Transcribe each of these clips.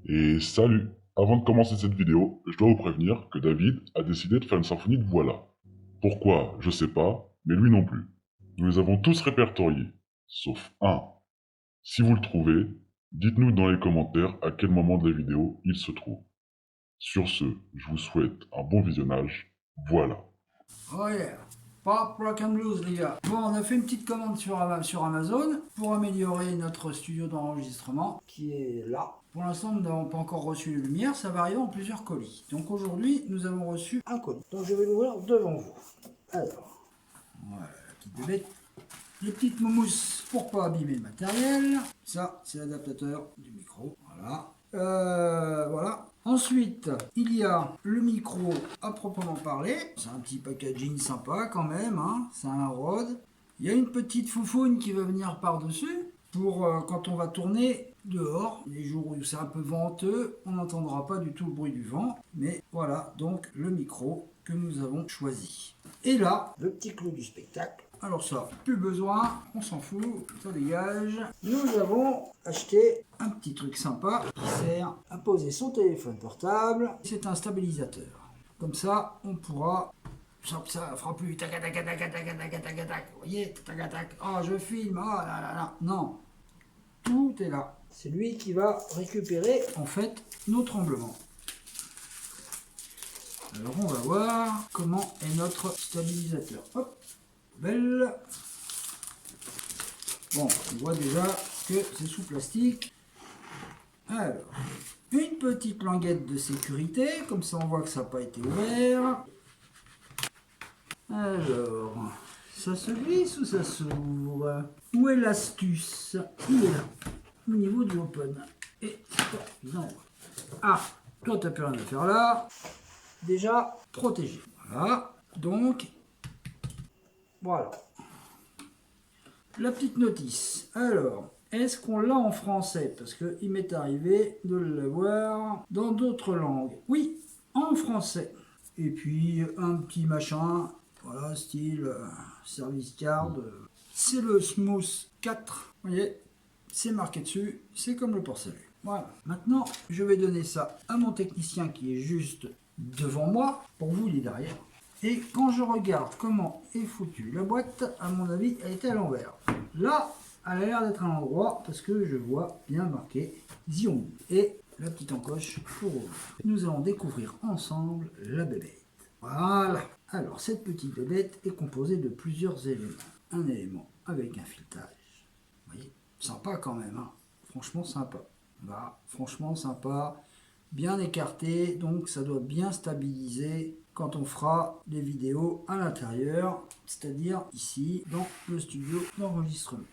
Et salut! Avant de commencer cette vidéo, je dois vous prévenir que David a décidé de faire une symphonie de voilà. Pourquoi? Je sais pas, mais lui non plus. Nous les avons tous répertoriés, sauf un. Si vous le trouvez, dites-nous dans les commentaires à quel moment de la vidéo il se trouve. Sur ce, je vous souhaite un bon visionnage. Voilà. Oh yeah, pop rock and blues les gars. Bon, on a fait une petite commande sur Amazon pour améliorer notre studio d'enregistrement qui est là. Pour l'instant, nous n'avons pas encore reçu les lumières, ça va arriver en plusieurs colis. Donc aujourd'hui, nous avons reçu un colis. Donc je vais l'ouvrir devant vous. Alors, voilà la petite bébête. Les petites mousses pour pas abîmer le matériel. Ça, c'est l'adaptateur du micro. Voilà. Voilà. Ensuite, il y a le micro à proprement parler. C'est un petit packaging sympa quand même. Hein. C'est un Rode. Il y a une petite foufoune qui va venir par-dessus pour quand on va tourner dehors. Les jours où c'est un peu venteux, on n'entendra pas du tout le bruit du vent. Mais voilà donc le micro que nous avons choisi. Et là, le petit clou du spectacle. Alors ça, plus besoin, on s'en fout, ça dégage. Nous avons acheté un petit truc sympa qui sert à poser son téléphone portable. C'est un stabilisateur. Comme ça, on pourra... Ça fera plus tac tac tac tac tac tac tac tac. Vous voyez, tac tac. Oh, je filme, oh là là là. Non, tout est là. C'est lui qui va récupérer en fait nos tremblements. Alors on va voir comment est notre stabilisateur. Hop, belle. Bon, on voit déjà que c'est sous plastique. Alors, une petite languette de sécurité, comme ça on voit que ça n'a pas été ouvert. Alors, ça se glisse ou ça s'ouvre? Où est l'astuce? Il est là, au niveau du open. Et non. Ah, toi t'as plus rien à faire là. Déjà protégé. Voilà, donc, voilà. La petite notice. Alors, est-ce qu'on l'a en français? Parce qu'il m'est arrivé de l'avoir dans d'autres langues. Oui, en français. Et puis, un petit machin, voilà, style service card. C'est le Smooth 4. Vous voyez, c'est marqué dessus. C'est comme le porcelain. Voilà. Maintenant, je vais donner ça à mon technicien qui est juste devant moi. Pour vous, il est derrière. Et quand je regarde comment est foutue la boîte, à mon avis, elle était à l'envers. Là, elle a l'air d'être à l'endroit parce que je vois bien marqué Zion. Et la petite encoche pour ouvrir. Nous allons découvrir ensemble la bébête. Voilà. Alors, cette petite bébête est composée de plusieurs éléments. Un élément avec un filetage. Vous voyez, sympa quand même, hein. Franchement sympa. Voilà, franchement sympa. Bien écarté, donc ça doit bien stabiliser quand on fera les vidéos à l'intérieur, c'est-à-dire ici dans le studio d'enregistrement.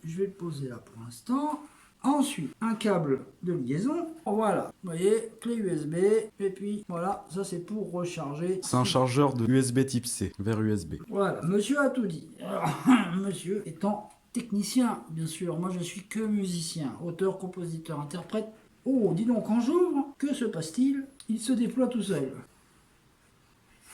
Je vais le poser là pour l'instant. Ensuite, un câble de liaison. Voilà, vous voyez, clé USB. Et puis voilà, ça c'est pour recharger. C'est un chargeur de USB type C vers USB. Voilà, monsieur a tout dit. Alors, monsieur étant technicien, bien sûr, moi je suis que musicien, auteur, compositeur, interprète. Oh, dis donc, quand j'ouvre, que se passe-t-il? Il se déploie tout seul.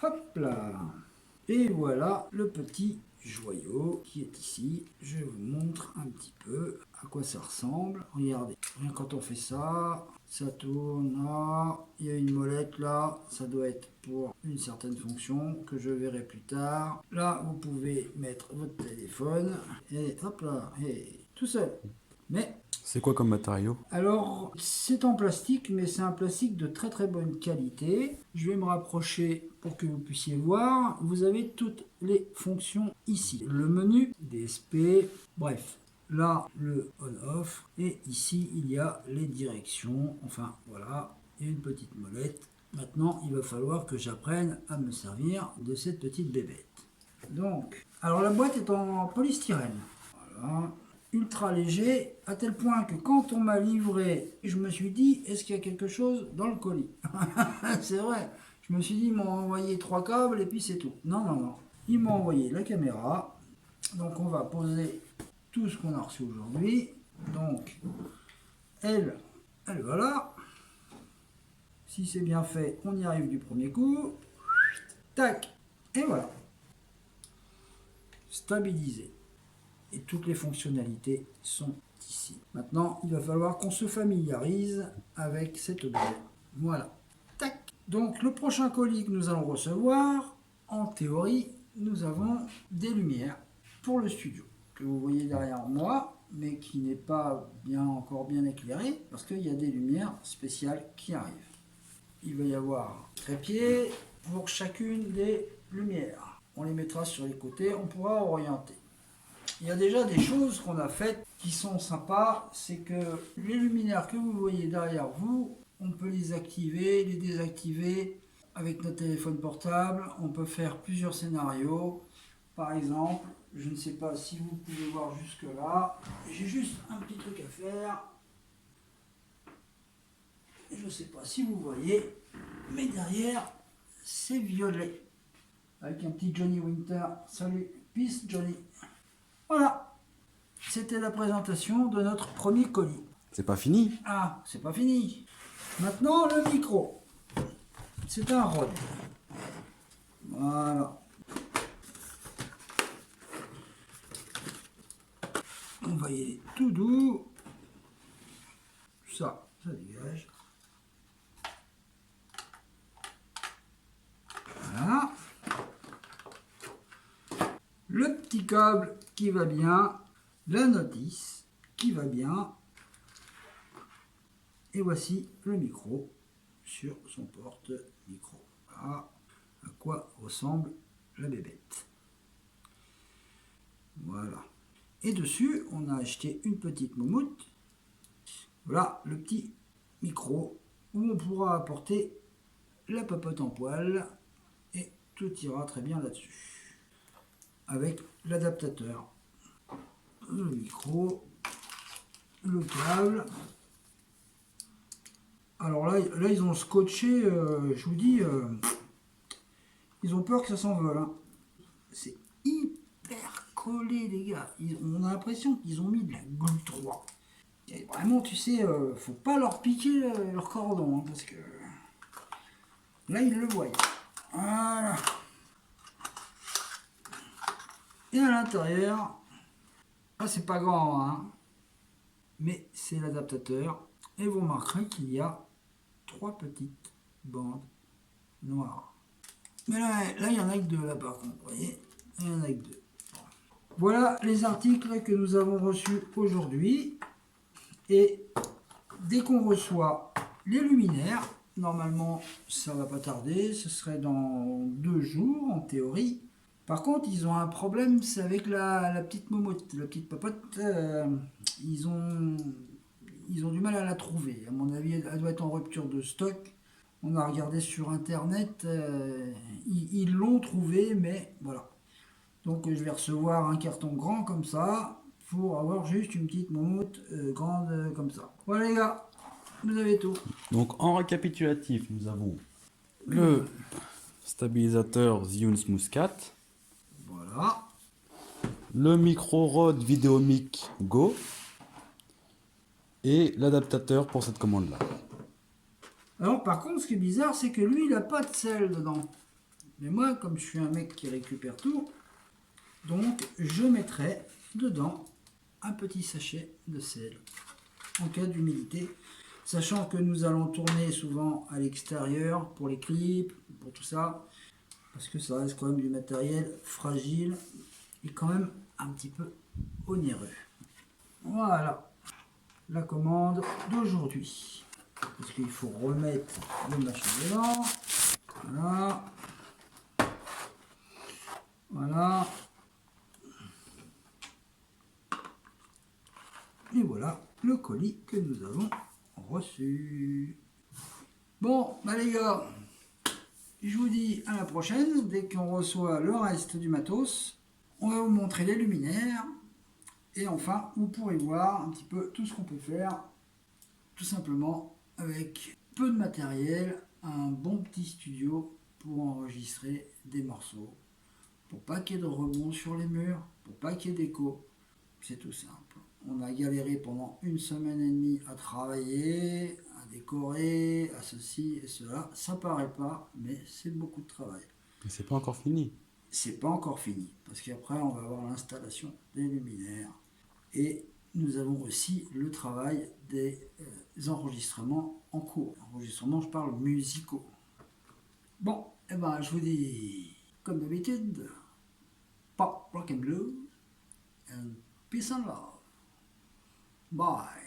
Hop là. Et voilà le petit joyau qui est ici. Je vous montre un petit peu à quoi ça ressemble. Regardez, rien quand on fait ça, ça tourne là. Il y a une molette là, ça doit être pour une certaine fonction que je verrai plus tard. Là, vous pouvez mettre votre téléphone et hop là, et tout seul. Mais C'est quoi comme matériau? alors, c'est en plastique, mais c'est un plastique de très très bonne qualité. Je vais me rapprocher pour que vous puissiez voir. Vous avez toutes les fonctions ici. Le menu, DSP, bref. Là, le on-off. Et ici, il y a les directions. Enfin, voilà. Et une petite molette. Maintenant, il va falloir que j'apprenne à me servir de cette petite bébête. Donc, alors la boîte est en polystyrène. Voilà. Ultra léger, à tel point que quand on m'a livré, je me suis dit, est-ce qu'il y a quelque chose dans le colis? C'est vrai, je me suis dit, ils m'ont envoyé 3 câbles et puis c'est tout. Non, non, non. Ils m'ont envoyé la caméra. Donc on va poser tout ce qu'on a reçu aujourd'hui. Donc, elle va là. Si c'est bien fait, on y arrive du premier coup. Tac, et voilà. Stabilisé. Et toutes les fonctionnalités sont ici. Maintenant, il va falloir qu'on se familiarise avec cet objet. Voilà. Tac. Donc, le prochain colis que nous allons recevoir, en théorie, nous avons des lumières pour le studio, que vous voyez derrière moi, mais qui n'est pas encore bien éclairé, parce qu'il y a des lumières spéciales qui arrivent. Il va y avoir un trépied pour chacune des lumières. On les mettra sur les côtés, on pourra orienter. Il y a déjà des choses qu'on a faites qui sont sympas, c'est que les luminaires que vous voyez derrière vous, on peut les activer, les désactiver avec notre téléphone portable. On peut faire plusieurs scénarios. Par exemple, je ne sais pas si vous pouvez voir jusque là, j'ai juste un petit truc à faire. Je ne sais pas si vous voyez, mais derrière, c'est violet. Avec un petit Johnny Winter. Salut, peace Johnny. Voilà, c'était la présentation de notre premier colis. C'est pas fini. Ah, c'est pas fini. Maintenant, le micro. C'est un Rode. Voilà. On va y aller tout doux. Ça dégage. Voilà. Le petit câble qui va bien. La notice qui va bien. Et voici le micro sur son porte-micro. Voilà à quoi ressemble la bébête. Voilà. Et dessus, on a acheté une petite moumoute. Voilà le petit micro où on pourra apporter la papote en poil et tout ira très bien là-dessus. Avec l'adaptateur, le micro, le câble. Alors là ils ont scotché, je vous dis, ils ont peur que ça s'envole. Hein. C'est hyper collé, les gars. On a l'impression qu'ils ont mis de la glu 3. Et vraiment, tu sais, faut pas leur piquer leur cordon, hein, parce que là, ils le voient. Voilà. Et à l'intérieur, là, c'est pas grand, hein, mais c'est l'adaptateur. Et vous remarquerez qu'il y a 3 petites bandes noires. Mais là, il y en a que 2 là par contre, vous voyez, il y en a que 2. Voilà les articles que nous avons reçus aujourd'hui. Et dès qu'on reçoit les luminaires, normalement ça va pas tarder, ce serait dans 2 jours en théorie. Par contre, ils ont un problème, c'est avec la petite momote, la petite papote, ils ont du mal à la trouver. À mon avis, elle doit être en rupture de stock. On a regardé sur internet, ils l'ont trouvée, mais voilà. Donc je vais recevoir un carton grand comme ça, pour avoir juste une petite momote grande comme ça. Voilà les gars, vous avez tout. Donc en récapitulatif, nous avons le stabilisateur Zhiyun Smooth 4, Voilà. le micro Rode Videomic Go et l'adaptateur pour cette commande-là. Alors par contre, ce qui est bizarre, c'est que lui, il n'a pas de sel dedans. Mais moi, comme je suis un mec qui récupère tout, donc je mettrai dedans un petit sachet de sel en cas d'humidité, sachant que nous allons tourner souvent à l'extérieur pour les clips, pour tout ça, parce que ça reste quand même du matériel fragile et quand même un petit peu onéreux. Voilà la commande d'aujourd'hui. Parce qu'il faut remettre le machin dedans. Voilà. Voilà. Et voilà le colis que nous avons reçu. Bon, bah les gars, je vous dis à la prochaine. Dès qu'on reçoit le reste du matos, on va vous montrer les luminaires. Et enfin, vous pourrez voir un petit peu tout ce qu'on peut faire, tout simplement avec peu de matériel, un bon petit studio pour enregistrer des morceaux, pour pas qu'il y ait de rebond sur les murs, pour pas qu'il y ait d'écho. C'est tout simple. On a galéré pendant 1 semaine et demie à travailler, à décorer, à ceci et cela. Ça paraît pas, mais c'est beaucoup de travail. Mais c'est pas encore fini. C'est pas encore fini, parce qu'après on va avoir l'installation des luminaires. Et nous avons aussi le travail des enregistrements en cours. Enregistrements, je parle musicaux. Bon, eh ben, je vous dis, comme d'habitude, pop, rock and blues, and peace and love. Bye.